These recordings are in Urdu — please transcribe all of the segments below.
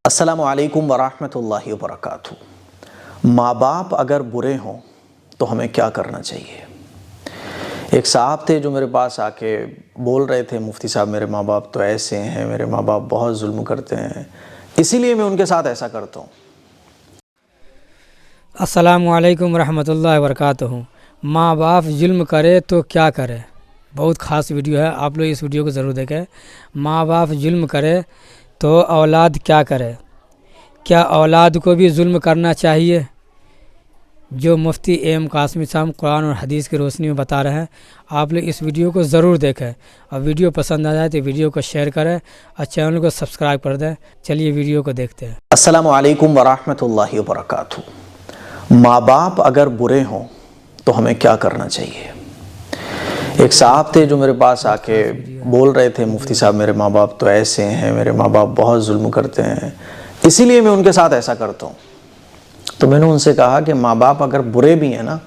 السلام علیکم ورحمۃ اللہ وبرکاتہ۔ ماں باپ اگر برے ہوں تو ہمیں کیا کرنا چاہیے؟ ایک صاحب تھے جو میرے پاس آ کے بول رہے تھے، مفتی صاحب میرے ماں باپ تو ایسے ہیں، میرے ماں باپ بہت ظلم کرتے ہیں، اسی لیے میں ان کے ساتھ ایسا کرتا ہوں۔ السلام علیکم ورحمۃ اللہ وبرکاتہ۔ ماں باپ ظلم کرے تو کیا کرے؟ بہت خاص ویڈیو ہے، آپ لوگ اس ویڈیو کو ضرور دیکھیں۔ ماں باپ ظلم کرے تو اولاد کیا کرے؟ کیا اولاد کو بھی ظلم کرنا چاہیے؟ جو مفتی ایم قاسمی صاحب قرآن اور حدیث کی روشنی میں بتا رہے ہیں، آپ لوگ اس ویڈیو کو ضرور دیکھیں، اور ویڈیو پسند آ جائے تو ویڈیو کو شیئر کریں اور چینل کو سبسکرائب کر دیں۔ چلیے ویڈیو کو دیکھتے ہیں۔ السلام علیکم ورحمۃ اللہ وبرکاتہ۔ ماں باپ اگر برے ہوں تو ہمیں کیا کرنا چاہیے؟ ایک صاحب تھے جو میرے پاس آ کے بول رہے تھے، مفتی صاحب میرے ماں باپ تو ایسے ہیں، میرے ماں باپ بہت ظلم کرتے ہیں، اسی لیے میں ان کے ساتھ ایسا کرتا ہوں۔ تو میں نے ان سے کہا کہ ماں باپ اگر برے بھی ہیں نا،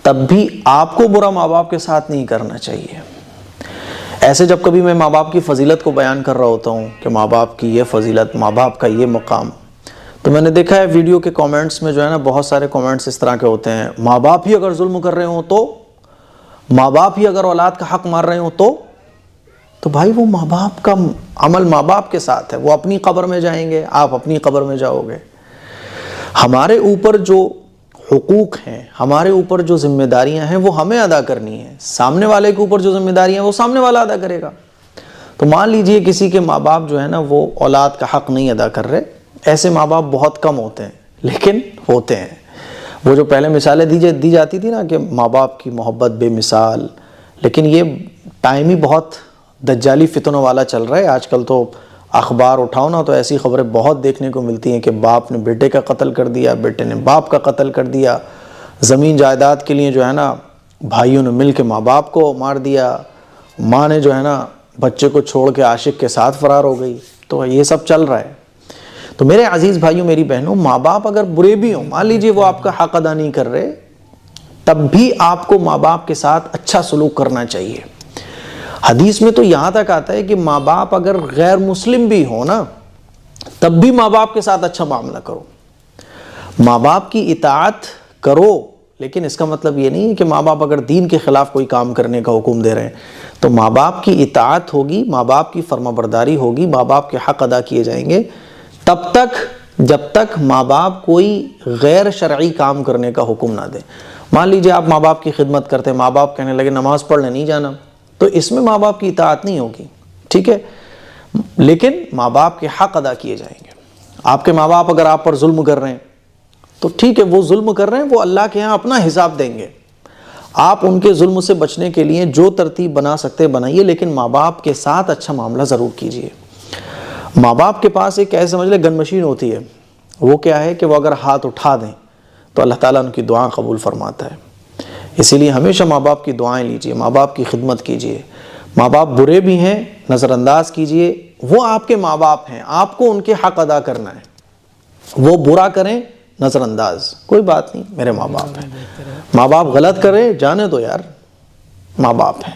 تب بھی آپ کو برا ماں باپ کے ساتھ نہیں کرنا چاہیے۔ ایسے جب کبھی میں ماں باپ کی فضیلت کو بیان کر رہا ہوتا ہوں کہ ماں باپ کی یہ فضیلت، ماں باپ کا یہ مقام، تو میں نے دیکھا ہے ویڈیو کے کامنٹس میں جو ہے نا، بہت سارے کامنٹس اس طرح کے ہوتے ہیں، ماں باپ ہی اگر ظلم کر رہے ہوں تو، ماں باپ ہی اگر اولاد کا حق مار رہے ہوں تو بھائی وہ ماں باپ کا عمل ماں باپ کے ساتھ ہے، وہ اپنی قبر میں جائیں گے، آپ اپنی قبر میں جاؤ گے۔ ہمارے اوپر جو حقوق ہیں، ہمارے اوپر جو ذمہ داریاں ہیں، وہ ہمیں ادا کرنی ہیں۔ سامنے والے کے اوپر جو ذمہ داریاں ہیں وہ سامنے والا ادا کرے گا۔ تو مان لیجئے کسی کے ماں باپ جو ہے نا، وہ اولاد کا حق نہیں ادا کر رہے، ایسے ماں باپ بہت کم ہوتے ہیں، لیکن ہوتے ہیں۔ وہ جو پہلے مثالیں دی جاتی تھی نا کہ ماں باپ کی محبت بے مثال، لیکن یہ ٹائم ہی بہت دجالی فتنوں والا چل رہا ہے۔ آج کل تو اخبار اٹھاؤ نا تو ایسی خبریں بہت دیکھنے کو ملتی ہیں کہ باپ نے بیٹے کا قتل کر دیا، بیٹے نے باپ کا قتل کر دیا، زمین جائیداد کے لیے جو ہے نا بھائیوں نے مل کے ماں باپ کو مار دیا، ماں نے جو ہے نا بچے کو چھوڑ کے عاشق کے ساتھ فرار ہو گئی۔ تو یہ سب چل رہا ہے۔ تو میرے عزیز بھائیوں، میری بہنوں، ماں باپ اگر برے بھی ہوں، مان لیجئے وہ آپ کا حق ادا نہیں کر رہے، تب بھی آپ کو ماں باپ کے ساتھ اچھا سلوک کرنا چاہیے۔ حدیث میں تو یہاں تک آتا ہے کہ ماں باپ اگر غیر مسلم بھی ہو نا، تب بھی ماں باپ کے ساتھ اچھا معاملہ کرو، ماں باپ کی اطاعت کرو۔ لیکن اس کا مطلب یہ نہیں کہ ماں باپ اگر دین کے خلاف کوئی کام کرنے کا حکم دے رہے ہیں تو ماں باپ کی اطاعت ہوگی، ماں باپ کی فرما برداری ہوگی، ماں باپ کے حق ادا کیے جائیں گے تب تک جب تک ماں باپ کوئی غیر شرعی کام کرنے کا حکم نہ دے۔ مان لیجئے آپ ماں باپ کی خدمت کرتے ہیں، ماں باپ کہنے لگے نماز پڑھنے نہیں جانا، تو اس میں ماں باپ کی اطاعت نہیں ہوگی، ٹھیک ہے؟ لیکن ماں باپ کے حق ادا کیے جائیں گے۔ آپ کے ماں باپ اگر آپ پر ظلم کر رہے ہیں تو ٹھیک ہے، وہ ظلم کر رہے ہیں، وہ اللہ کے ہاں اپنا حساب دیں گے۔ آپ ان کے ظلم سے بچنے کے لیے جو ترتیب بنا سکتے بنائیے، لیکن ماں باپ کے ساتھ اچھا معاملہ ضرور کیجیے۔ ماں باپ کے پاس ایک ایسے سمجھ لے گن مشین ہوتی ہے، وہ کیا ہے کہ وہ اگر ہاتھ اٹھا دیں تو اللہ تعالیٰ ان کی دعائیں قبول فرماتا ہے۔ اسی لیے ہمیشہ ماں باپ کی دعائیں لیجئے، ماں باپ کی خدمت کیجئے۔ ماں باپ برے بھی ہیں، نظر انداز کیجئے، وہ آپ کے ماں باپ ہیں، آپ کو ان کے حق ادا کرنا ہے۔ وہ برا کریں، نظر انداز، کوئی بات نہیں، میرے ماں باپ ہیں۔ ماں باپ غلط کریں، جانے دو یار، ماں باپ ہیں۔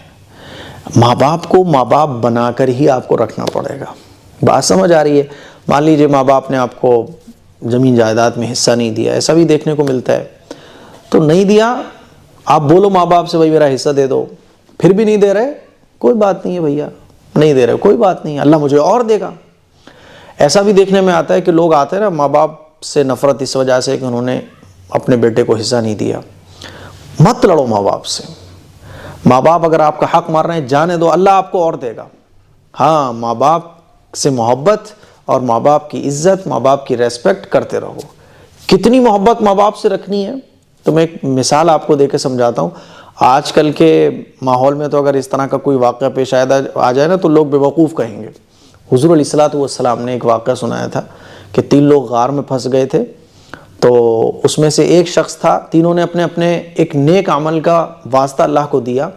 ماں باپ کو ماں باپ بنا کر ہی آپ کو رکھنا پڑے گا۔ بات سمجھ آ رہی ہے؟ مان لیجئے ماں باپ نے آپ کو زمین جائیداد میں حصہ نہیں دیا، ایسا بھی دیکھنے کو ملتا ہے، تو نہیں دیا، آپ بولو ماں باپ سے بھائی میرا حصہ دے دو، پھر بھی نہیں دے رہے، کوئی بات نہیں ہے بھیا، نہیں دے رہے کوئی بات نہیں، اللہ مجھے اور دے گا۔ ایسا بھی دیکھنے میں آتا ہے کہ لوگ آتے ہیں نا ماں باپ سے نفرت اس وجہ سے کہ انہوں نے اپنے بیٹے کو حصہ نہیں دیا۔ مت لڑو ماں باپ سے، ماں باپ اگر آپ کا حق مار رہے ہیں جانے دو، اللہ آپ کو اور دے گا۔ ہاں، ماں باپ سے محبت اور ماں باپ کی عزت، ماں باپ کی ریسپیکٹ کرتے رہو۔ کتنی محبت ماں باپ سے رکھنی ہے تو میں ایک مثال آپ کو دے کے سمجھاتا ہوں۔ آج کل کے ماحول میں تو اگر اس طرح کا کوئی واقعہ پیش آ جائے نا تو لوگ بے وقوف کہیں گے۔ حضور علیہ الصلوۃ والسلام نے ایک واقعہ سنایا تھا کہ 3 لوگ غار میں پھنس گئے تھے، تو اس میں سے ایک شخص تھا، تینوں نے اپنے اپنے ایک نیک عمل کا واسطہ اللہ کو دیا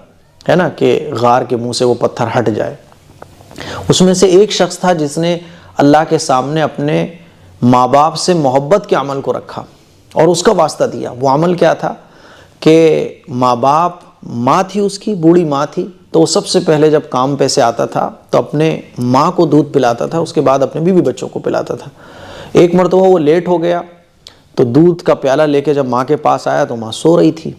ہے نا کہ غار کے منہ سے وہ پتھر ہٹ جائے۔ اس میں سے ایک شخص تھا جس نے اللہ کے سامنے اپنے ماں باپ سے محبت کے عمل کو رکھا اور اس کا واسطہ دیا۔ وہ عمل کیا تھا کہ ماں باپ، ماں تھی اس کی، بوڑھی ماں تھی، تو وہ سب سے پہلے جب کام پہ سے آتا تھا تو اپنے ماں کو دودھ پلاتا تھا، اس کے بعد اپنے بیوی بچوں کو پلاتا تھا۔ ایک مرتبہ وہ لیٹ ہو گیا تو دودھ کا پیالہ لے کے جب ماں کے پاس آیا تو ماں سو رہی تھی.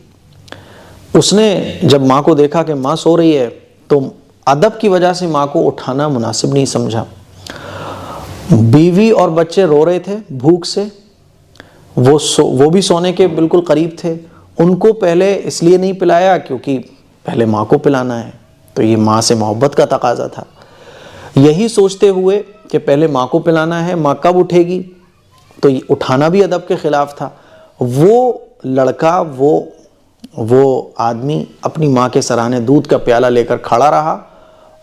اس نے جب ماں کو دیکھا کہ ماں سو رہی ہے تو ادب کی وجہ سے ماں کو اٹھانا مناسب نہیں سمجھا. بیوی اور بچے رو رہے تھے بھوک سے، وہ بھی سونے کے بالکل قریب تھے. ان کو پہلے اس لیے نہیں پلایا کیونکہ پہلے ماں کو پلانا ہے، تو یہ ماں سے محبت کا تقاضا تھا. یہی سوچتے ہوئے کہ پہلے ماں کو پلانا ہے، ماں کب اٹھے گی، تو یہ اٹھانا بھی ادب کے خلاف تھا. وہ لڑکا وہ آدمی اپنی ماں کے سرانے دودھ کا پیالہ لے کر کھڑا رہا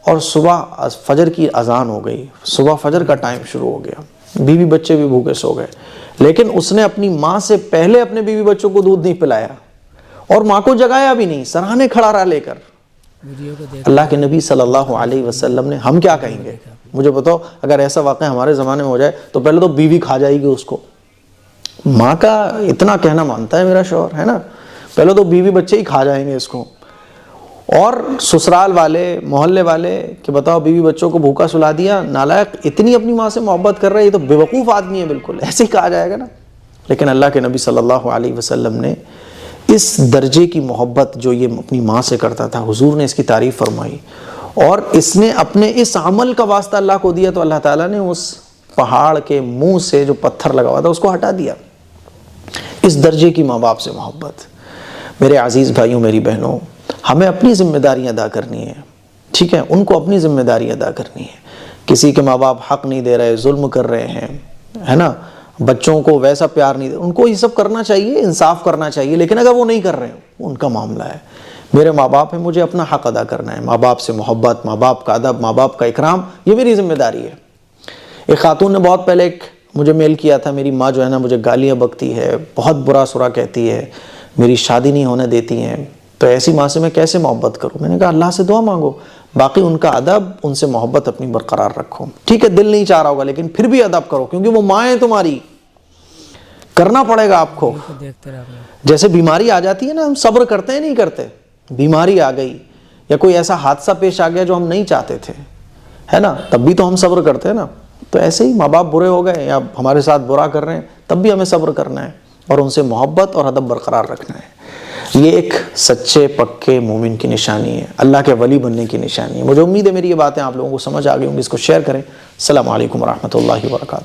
اور صبح فجر کی اذان ہو گئی، صبح فجر کا ٹائم شروع ہو گیا، بیوی بچے بھی بھوکے سو گئے، لیکن اس نے اپنی ماں سے پہلے اپنے بیوی بچوں کو دودھ نہیں پلایا اور ماں کو جگایا بھی نہیں، سرانے کھڑا رہا لے کر. اللہ کے نبی صلی اللہ علیہ وسلم نے، ہم کیا کہیں گے؟ مجھے بتاؤ اگر ایسا واقعہ ہمارے زمانے میں ہو جائے تو پہلے تو بیوی کھا جائے گی اس کو. ماں کا اتنا کہنا مانتا ہے میرا شوہر، ہے نا، پہلے تو بیوی بچے ہی کھا جائیں گے اس کو. اور سسرال والے، محلے والے کہ بتاؤ بیوی بچوں کو بھوکا سلا دیا، نالائق، اتنی اپنی ماں سے محبت کر رہا ہے، یہ تو بے وقوف آدمی ہے، بالکل ایسے ہی کہا جائے گا نا. لیکن اللہ کے نبی صلی اللہ علیہ وسلم نے اس درجے کی محبت جو یہ اپنی ماں سے کرتا تھا، حضور نے اس کی تعریف فرمائی، اور اس نے اپنے اس عمل کا واسطہ اللہ کو دیا تو اللہ تعالیٰ نے اس پہاڑ کے منہ سے جو پتھر لگا ہوا تھا اس کو ہٹا دیا. اس درجے کی ماں باپ سے محبت. میرے عزیز بھائیوں، میری بہنوں، ہمیں اپنی ذمہ داریاں ادا کرنی ہے، ٹھیک ہے، ان کو اپنی ذمہ داری ادا کرنی ہے. کسی کے ماں باپ حق نہیں دے رہے، ظلم کر رہے ہیں، ہے نا، بچوں کو ویسا پیار نہیں دے، ان کو یہ سب کرنا چاہیے، انصاف کرنا چاہیے. لیکن اگر وہ نہیں کر رہے ہیں، ان کا معاملہ ہے. میرے ماں باپ ہیں، مجھے اپنا حق ادا کرنا ہے، ماں باپ سے محبت، ماں باپ کا ادب، ماں باپ کا اکرام، یہ میری ذمہ داری ہے. ایک خاتون نے بہت پہلے مجھے میل کیا تھا، میری ماں جو ہے نا مجھے گالیاں بکتی ہے، بہت برا سرا کہتی ہے، میری شادی نہیں ہونے دیتی ہیں، تو ایسی ماں سے میں کیسے محبت کروں؟ میں نے کہا اللہ سے دعا مانگو، باقی ان کا ادب، ان سے محبت اپنی برقرار رکھو. ٹھیک ہے دل نہیں چاہ رہا ہوگا لیکن پھر بھی ادب کرو، کیونکہ وہ ماں ہے تمہاری، کرنا پڑے گا آپ کو. جیسے بیماری آ جاتی ہے نا، ہم صبر کرتے ہیں نہیں کرتے، بیماری آ گئی یا کوئی ایسا حادثہ پیش آ گیا جو ہم نہیں چاہتے تھے، ہے نا، تب بھی تو ہم صبر کرتے ہیں نا. تو ایسے ہی ماں باپ برے ہو گئے یا ہمارے ساتھ برا کر رہے ہیں، تب بھی ہمیں صبر کرنا ہے اور ان سے محبت اور ادب برقرار رکھنا ہے. یہ ایک سچے پکے مومن کی نشانی ہے، اللہ کے ولی بننے کی نشانی ہے. مجھے امید ہے میری یہ باتیں آپ لوگوں کو سمجھ آ گئی ہوں گی. اس کو شیئر کریں. السلام علیکم ورحمۃ اللہ وبرکاتہ.